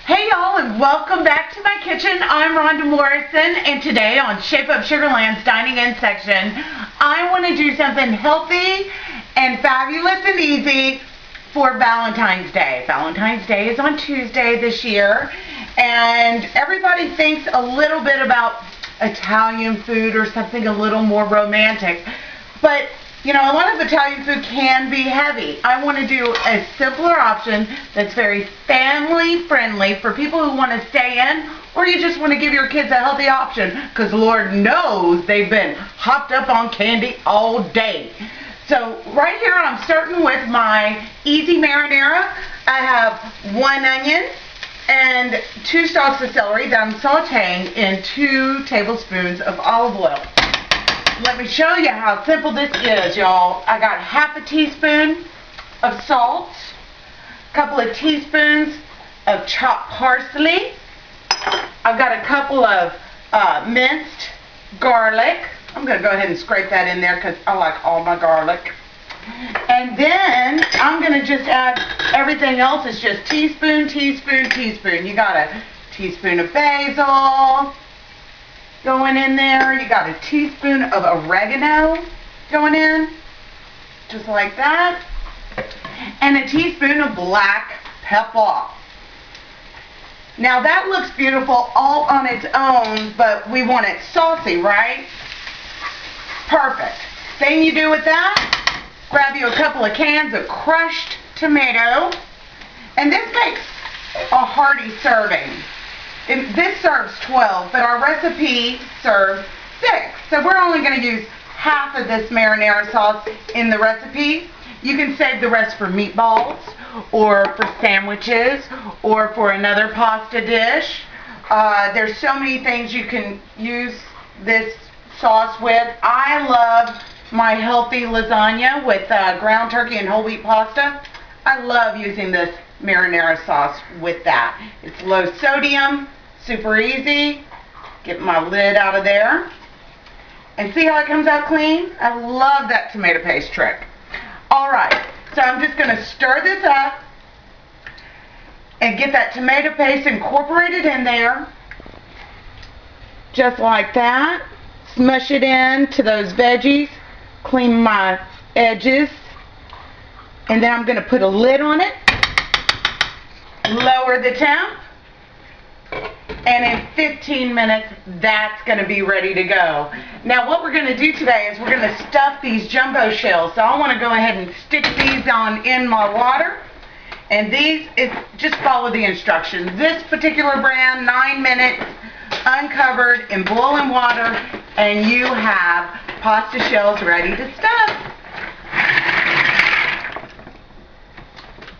Hey y'all, and welcome back to my kitchen. I'm Rhonda Morrison, and today on Shape Up Sugarland's Dining In section, I want to do something healthy and fabulous and easy for Valentine's Day. Valentine's Day is on Tuesday this year, and everybody thinks a little bit about Italian food or something a little more romantic, but you know, a lot of Italian food can be heavy. I want to do a simpler option that's very family friendly for people who want to stay in, or you just want to give your kids a healthy option because Lord knows they've been hopped up on candy all day. So right here I'm starting with my easy marinara. I have 1 onion and 2 stalks of celery that I'm sauteing in 2 tablespoons of olive oil. Let me show you how simple this is, y'all. I got half a teaspoon of salt, a couple of teaspoons of chopped parsley. I've got a couple of minced garlic. I'm going to go ahead and scrape that in there because I like all my garlic. And then I'm going to just add everything else. It's just teaspoon, teaspoon, teaspoon. You got a teaspoon of basil going in there. You got a teaspoon of oregano going in, just like that, and a teaspoon of black pepper. Now that looks beautiful all on its own, but we want it saucy, right? Perfect. Thing you do with that, grab you a couple of cans of crushed tomato, and this makes a hearty serving. This serves 12, but our recipe serves 6. So we're only going to use half of this marinara sauce in the recipe. You can save the rest for meatballs, or for sandwiches, or for another pasta dish. There's so many things you can use this sauce with. I love my healthy lasagna with ground turkey and whole wheat pasta. I love using this marinara sauce with that. It's low sodium, super easy. Get my lid out of there. And see how it comes out clean? I love that tomato paste trick. Alright, so I'm just going to stir this up and get that tomato paste incorporated in there. Just like that. Smush it in to those veggies. Clean my edges. And then I'm going to put a lid on it. Lower the temp. And in 15 minutes, that's going to be ready to go. Now, what we're going to do today is we're going to stuff these jumbo shells. So I want to go ahead and stick these on in my water. And these, just follow the instructions. This particular brand, 9 minutes, uncovered in boiling water, and you have pasta shells ready to stuff.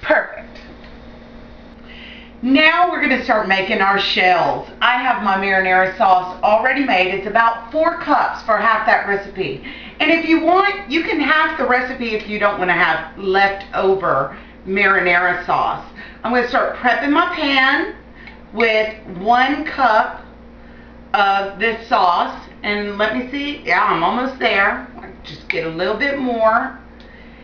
Perfect. Now we're going to start making our shells. I have my marinara sauce already made. It's about 4 cups for half that recipe. And if you want, you can half the recipe if you don't want to have leftover marinara sauce. I'm going to start prepping my pan with 1 cup of this sauce. And let me see. Yeah, I'm almost there. I'll just get a little bit more.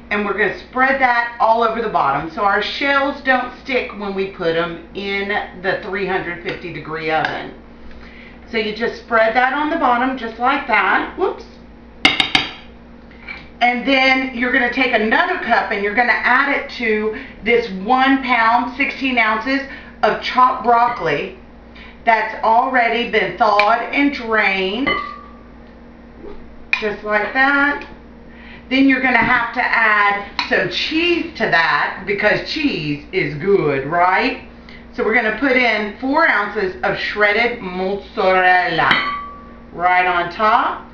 And we're going to spread that all over the bottom so our shells don't stick when we put them in the 350-degree oven. So you just spread that on the bottom just like that. Whoops. And then you're going to take another cup and you're going to add it to this 1 pound, 16 ounces of chopped broccoli that's already been thawed and drained. Just like that. Then you're going to have to add some cheese to that because cheese is good, right? So we're going to put in 4 ounces of shredded mozzarella right on top.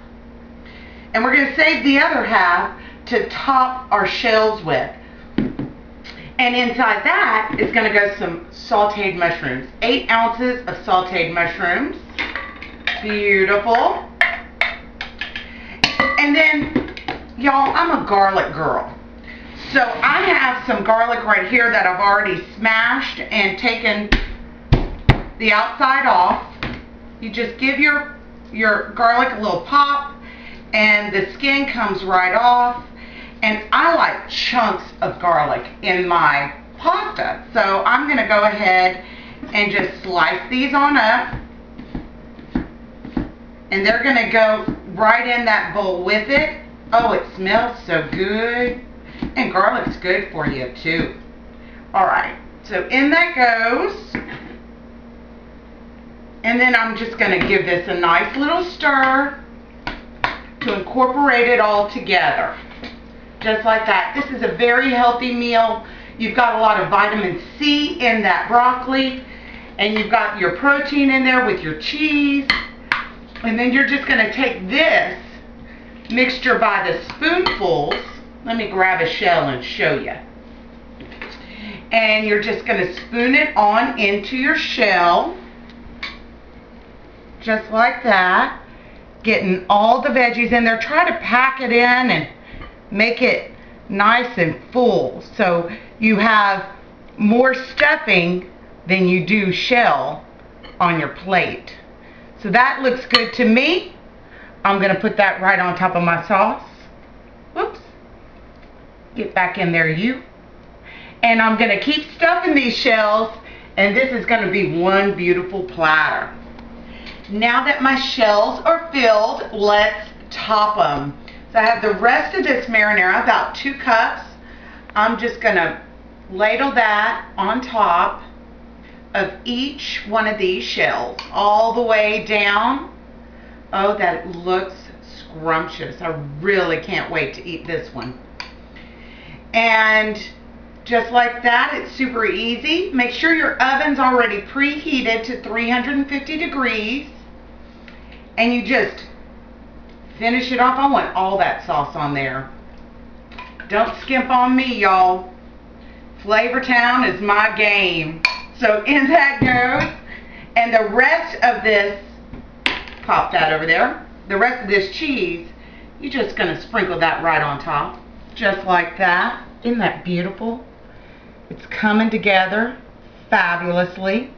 And we're going to save the other half to top our shells with. And inside that is going to go some sauteed mushrooms. 8 ounces of sauteed mushrooms. Beautiful. And then, y'all, I'm a garlic girl. So I have some garlic right here that I've already smashed and taken the outside off. You just give your garlic a little pop and the skin comes right off. And I like chunks of garlic in my pasta. So I'm going to go ahead and just slice these on up. And they're going to go right in that bowl with it. Oh, it smells so good. And garlic's good for you too. Alright, so in that goes. And then I'm just going to give this a nice little stir to incorporate it all together. Just like that. This is a very healthy meal. You've got a lot of vitamin C in that broccoli. And you've got your protein in there with your cheese. And then you're just going to take this mixture by the spoonfuls. Let me grab a shell and show you. And you're just going to spoon it on into your shell. Just like that. Getting all the veggies in there. Try to pack it in and make it nice and full. So you have more stuffing than you do shell on your plate. So that looks good to me. I'm going to put that right on top of my sauce. Whoops. Get back in there, you. And I'm going to keep stuffing these shells, and this is going to be one beautiful platter. Now that my shells are filled, let's top them. So I have the rest of this marinara, about 2 cups. I'm just going to ladle that on top of each one of these shells, all the way down. Oh, that looks scrumptious. I really can't wait to eat this one. And just like that, it's super easy. Make sure your oven's already preheated to 350 degrees. And you just finish it off. I want all that sauce on there. Don't skimp on me, y'all. Flavor Town is my game. So in that goes. And the rest of this, pop that over there. The rest of this cheese, you're just going to sprinkle that right on top. Just like that. Isn't that beautiful? It's coming together fabulously.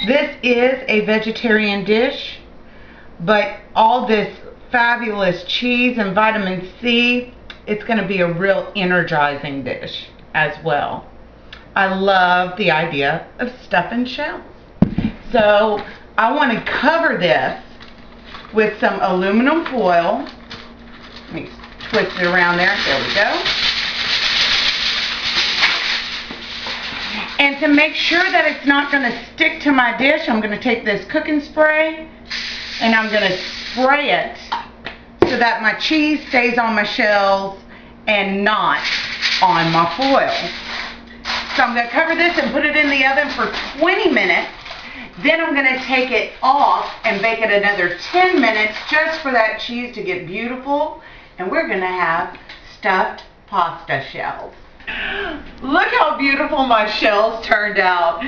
This is a vegetarian dish, but all this fabulous cheese and vitamin C, it's going to be a real energizing dish as well. I love the idea of stuffing shells. So I want to cover this with some aluminum foil. Let me twist it around there. There we go. And to make sure that it's not going to stick to my dish, I'm going to take this cooking spray and I'm going to spray it so that my cheese stays on my shells and not on my foil. So I'm going to cover this and put it in the oven for 20 minutes. Then I'm going to take it off and bake it another 10 minutes just for that cheese to get beautiful. And we're going to have stuffed pasta shells. Look how beautiful my shells turned out.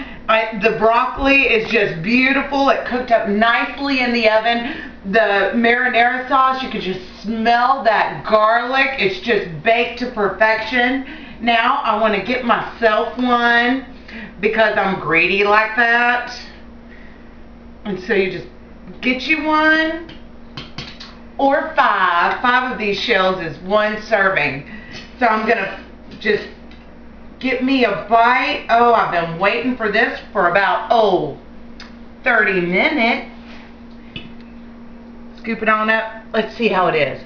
The broccoli is just beautiful. It cooked up nicely in the oven. The marinara sauce, you could just smell that garlic. It's just baked to perfection. Now I want to get myself one because I'm greedy like that. And so you just get you one or 5. 5 of these shells is 1 serving. So I'm going to just get me a bite. Oh, I've been waiting for this for about, 30 minutes. Scoop it on up. Let's see how it is.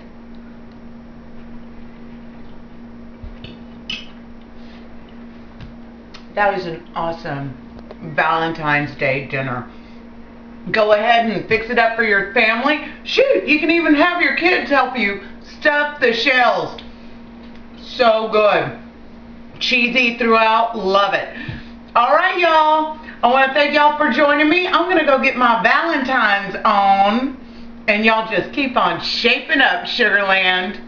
That is an awesome Valentine's Day dinner. Go ahead and fix it up for your family. Shoot, you can even have your kids help you stuff the shells. So good. Cheesy throughout. Love it. Alright, y'all. I want to thank y'all for joining me. I'm going to go get my Valentine's on. And y'all just keep on shaping up, Sugarland.